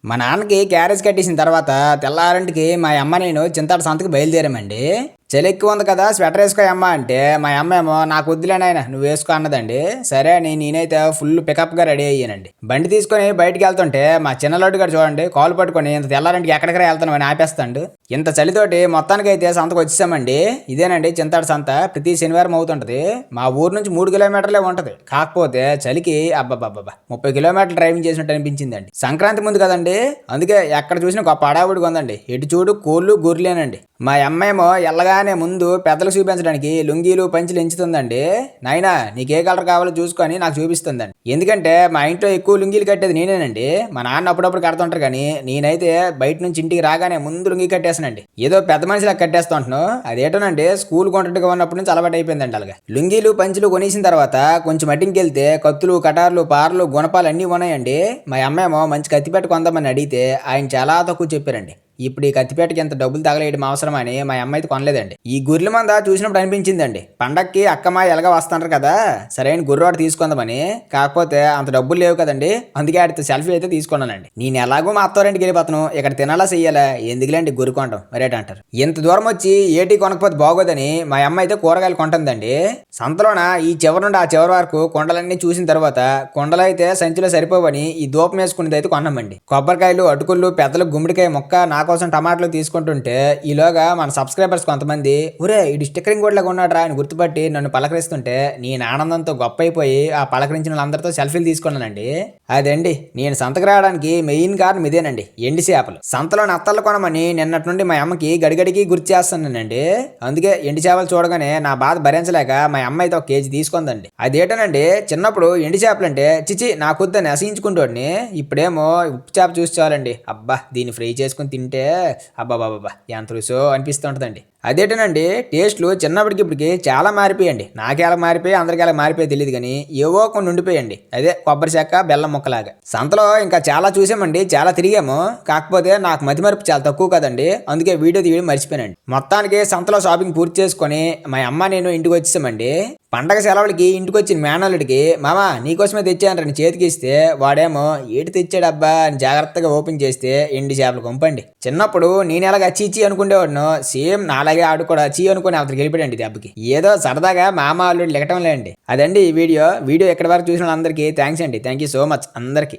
మా నాన్నకి క్యారేజ్ కట్టేసిన తర్వాత తెల్లారింటికి మా అమ్మ నేను చింతాడ సంతకి బయలుదేరామండి. చలి ఎక్కువ ఉంది కదా, స్వెటర్ వేసుకో అమ్మ అంటే మా అమ్మ ఏమో నాకు వద్దులే నాయన నువ్వు వేసుకో అన్నదండి. సరే అని నేనైతే ఫుల్ పికప్గా రెడీ అయ్యానండి. బండి తీసుకొని బయటికి వెళ్తుంటే మా చిన్న లడ్డు గారు చూడండి కాలు పట్టుకొని ఇంత తెల్లారింటికి ఎక్కడికి వెళ్తాను ఆపేస్తాడు. ఇంత చలితోటి మొత్తానికి అయితే సంతకు వచ్చేసామండి. ఇదేనండి చింతాడ సంత, ప్రతి శనివారం అవుతుంటది. మా ఊరు నుంచి 3 కిలోమీటర్లే ఉంటది. కాకపోతే చలికి అబ్బబ్బబ్బా 30 కిలోమీటర్లు డ్రైవింగ్ చేసినట్టు అనిపించిందండి. సంక్రాంతి ముందు కదండి, అందుకే ఎక్కడ చూసినా గొప్ప అడావుడిగా ఉందండి. ఎటు చూడు కోళ్ళు గొర్రెలేనండి. మా అమ్మాయేమో ఎల్లగానే ముందు పెద్దలకు చూపించడానికి లుంగీలు పంచులు ఎంచుతుందండి. నాయనా నీకే కలర్ కావాలో చూసుకొని నాకు చూపిస్తుందండి. ఎందుకంటే మా ఇంట్లో ఎక్కువ లుంగీలు కట్టేది నేనేనండి. మా నాన్న అప్పుడప్పుడు కడుతుంటారు కానీ నేనైతే బయట నుంచి ఇంటికి రాగానే ముందు లుంగి కట్టేసానండి. ఏదో పెద్ద మనిషిలా కట్టేస్తుంటాను. అదేటోనండి స్కూల్ కొంటగా ఉన్నప్పటి నుంచి అలవాటు అయిపోయిందండి. అలాగే లుంగీలు పంచులు కొనేసిన తర్వాత కొంచెం అట్టింకి వెళ్తే కత్తులు కటార్లు పార్లు గుణపాలు అన్నీ ఉన్నాయండి. మా అమ్మేమో మంచి కత్తిపెట్ట కొందామని అడిగితే ఆయన చాలా తక్కువ చెప్పారండి. ఇప్పుడు ఈ కత్తిపేటకి ఎంత డబ్బులు తగలేయడం అవసరమా అని మా అమ్మ అయితే కొనలేదండి. ఈ గొర్రెల మంద చూసినప్పుడు అనిపించిందండి, పండక్కి అక్కమ్మ ఎలాగ వస్తుంటారు కదా, సరైన గొర్రెవాడు తీసుకుందామని. కాకపోతే అంత డబ్బులు లేవు కదండి, అందుకే ఆడితో సెల్ఫీ అయితే తీసుకున్నానండి. నేను ఎలాగో మా అత్తవారింటికి వెళ్ళిపోతాను, ఇక్కడ తినాలా చెయ్యాలా, ఎందుకులేండి గొర్రె కొంటాం మరేట అంటారు. ఇంత దూరం వచ్చి ఏటి కొనకపోతే బాగోదని మా అమ్మ అయితే కూరగాయలు కొంటుందండి. సంతలోన ఈ చివరి నుండి ఆ చివరి వరకు కొండలన్నీ చూసిన తర్వాత కొండలు అయితే సంచిలో సరిపోవని ఈ దూపం వేసుకునేది అయితే కొన్నామండి. కొబ్బరికాయలు, అటుకులు, పెద్దలు, గుమ్మడికాయ మొక్క, కోసం టమాటాలు తీసుకుంటుంటే ఈలోగా మన సబ్స్క్రైబర్స్ కొంతమంది ఒరే ఇటు స్టిక్కరింగ్ కూడా ఉన్నాడు అని గుర్తుపట్టి నన్ను పలకరిస్తుంటే నేను ఆనందంతో గొప్ప అయిపోయి ఆ పలకరించిన వాళ్ళందరితో సెల్ఫీలు తీసుకున్నానండి. అదండి నేను సంతకు రావడానికి మెయిన్ కారణం ఇదేనండి, ఎండి చేపలు. సంతలో నత్తలు కొనమని నిన్నటి నుండి మా అమ్మకి గడిగడికి గుర్తు చేస్తున్నానండి. అందుకే ఎండి చేపలు చూడగానే నా బాధ భరించలేక మా అమ్మ అయితే 1 కేజీ తీసుకుందండి. అదేటోనండి చిన్నప్పుడు ఎండి చేపలు అంటే చిచి నాకొద్దని అసహించుకుంటోడిని, ఇప్పుడేమో ఉప్పు చేప చూసి చాలండి అబ్బా దీన్ని ఫ్రై చేసుకుని తింటే అబ్బాబాబా ఎంత రుసో అనిపిస్తూ ఉంటుందండి. అదేటనండి టేస్ట్లు చిన్నప్పటికి ఇప్పటికి చాలా మారిపోయండి. నాకే ఎలా మారిపోయి అందరికీ ఎలా మారిపోయి తెలియదు కానీ ఏవో కొన్ని ఉండిపోయండి. అదే కొబ్బరి చెక్క బెల్లం ముక్కలాగా. సంతలో ఇంకా చాలా చూసామండి, చాలా తిరిగాము. కాకపోతే నాకు మతిమరుపు చాలా తక్కువ కదండి, అందుకే వీడియో తీయడం మర్చిపోయానండి. మొత్తానికి సంతలో షాపింగ్ పూర్తి చేసుకొని మా అమ్మ నేను ఇంటికి వచ్చేసామండి. పండగ సెలవులకి ఇంటికి వచ్చిన మేనల్లుడికి మామ నీకోసమే తెచ్చానని చేతికి ఇస్తే వాడేమో ఏటి తెచ్చాడబ్బా అని జాగ్రత్తగా ఓపెన్ చేస్తే ఎండి చేపలు కొంపండి. చిన్నప్పుడు నేను ఎలాగ చీచి అనుకునేవాడును, సేమ్ నాలాగే ఆడు కూడా చీ అనుకుని అతనికి వెళ్ళిపోయాడు దెబ్బకి. ఏదో సరదాగా మామ అల్లుడు లెగటం లేండి. అదండి ఈ వీడియో ఎక్కడి వరకు చూసిన వాళ్ళందరికీ థ్యాంక్స్ అండి. థ్యాంక్ యూ సో మచ్ అందరికీ.